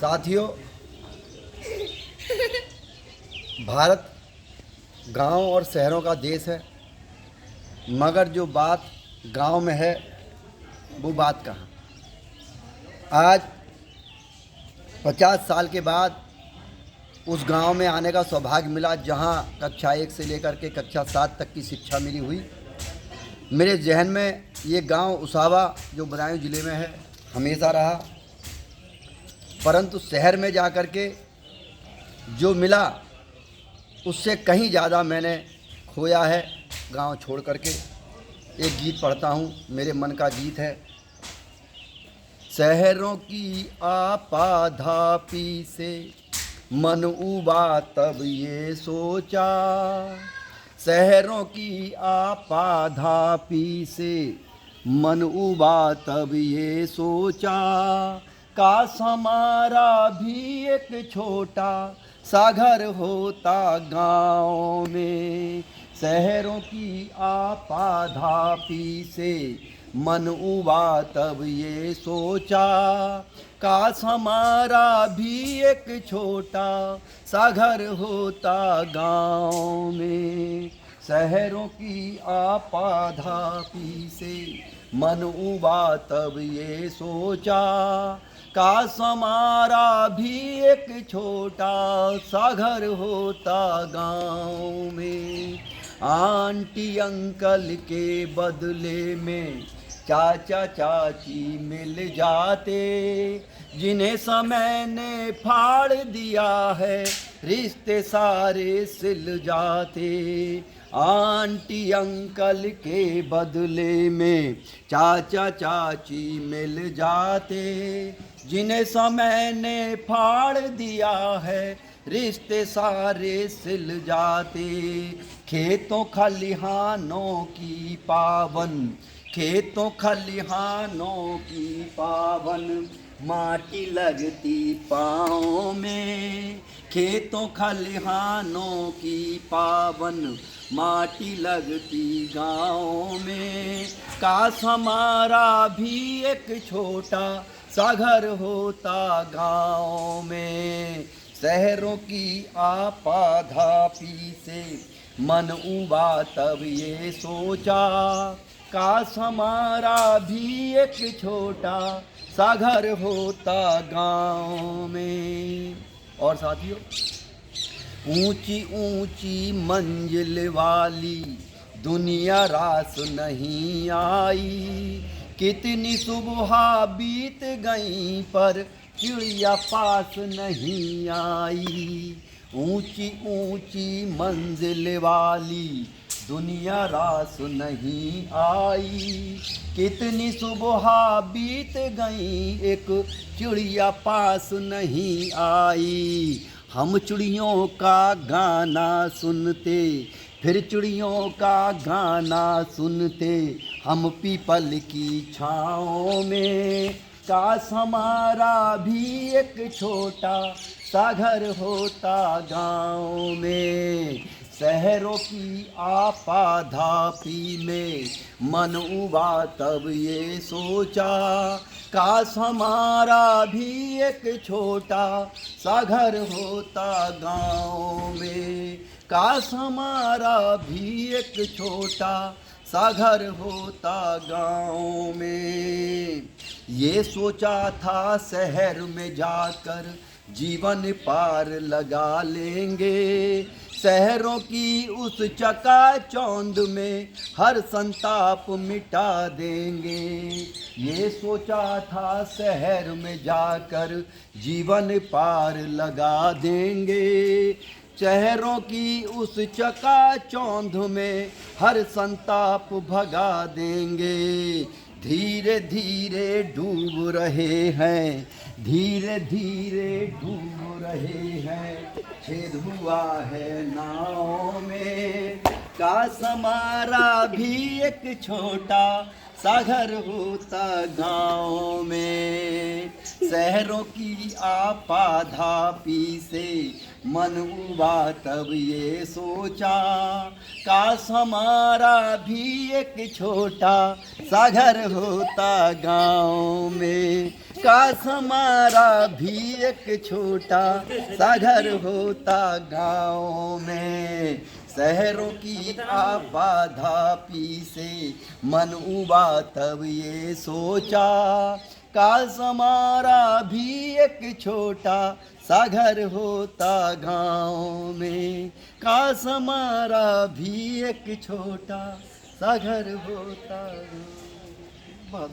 साथियों, भारत गांव और शहरों का देश है, मगर जो बात गांव में है वो बात कहाँ। आज 50 साल के बाद उस गांव में आने का सौभाग्य मिला जहां कक्षा 1 से लेकर के कक्षा 7 तक की शिक्षा मिली हुई। मेरे जहन में ये गांव उसावा जो बदायूं ज़िले में है हमेशा रहा, परंतु शहर में जाकर के जो मिला उससे कहीं ज़्यादा मैंने खोया है गांव छोड़ करके। एक गीत पढ़ता हूँ, मेरे मन का गीत है। शहरों की आपाधापी से मन उबा तब ये सोचा, शहरों की आपाधापी से मन उबा तब ये सोचा, काश हमारा भी एक छोटा सा घर होता गाँव में। शहरों की आपाधापी से मन उबा तब ये सोचा, काश हमारा भी एक छोटा सा घर होता गाँव में। शहरों की आपाधापी से मन उबा तब ये सोचा, काश हमारा भी एक छोटा सा घर होता गाँव में। आंटी अंकल के बदले में चाचा चाची मिल जाते, जिन्हें समय ने फाड़ दिया है रिश्ते सारे सिल जाते। आंटी अंकल के बदले में चाचा चाची मिल जाते, जिन्हें समय ने फाड़ दिया है रिश्ते सारे सिल जाते। खेतों खलिहानों की पावन, खेतों खलिहानों की पावन माटी लगती पाँव में। खेतों खलिहानों की पावन माटी लगती गाँव में। काश हमारा भी एक छोटा सा घर होता गाँव में। शहरों की आपाधापी से मन उबा तब ये सोचा, काश हमारा भी एक छोटा सा घर होता गाँव में। और साथियों, ऊंची ऊंची मंजिल वाली दुनिया रास नहीं आई, कितनी सुबह बीत गई पर चिड़िया पास नहीं आई। ऊंची ऊंची मंजिल वाली दुनिया रास नहीं आई, कितनी सुबह बीत गई एक चिड़िया पास नहीं आई। हम चिड़ियों का गाना सुनते, फिर चिड़ियों का गाना सुनते हम पीपल की छाँव में। काश हमारा भी एक छोटा सा घर होता गाँव में। शहरों की आपाधापी में मन उबा तब ये सोचा, काश हमारा भी एक छोटा सा घर होता गाँव में। काश हमारा भी एक छोटा सा घर होता गाँव में। ये सोचा था शहर में जाकर जीवन पार लगा लेंगे, शहरों की उस चकाचौंध में हर संताप मिटा देंगे। ये सोचा था शहर में जाकर जीवन पार लगा देंगे, शहरों की उस चकाचौंध में हर संताप भगा देंगे। धीरे धीरे डूब रहे हैं, धीरे धीरे डूब रहे हैं, छेद हुआ है नाव में। काश हमारा भी एक छोटा सा घर होता गाँव में। शहरों की आपाधापी से मन उबा तब ये सोचा, काश हमारा भी एक छोटा सा घर होता गाँव में। काश हमारा भी एक छोटा सा घर होता गाँव में। शहरों की आपाधापी से मन उबा तब ये सोचा, काश हमारा भी एक छोटा सा घर होता गाँव में। काश हमारा भी एक छोटा सा घर होता गाँव में।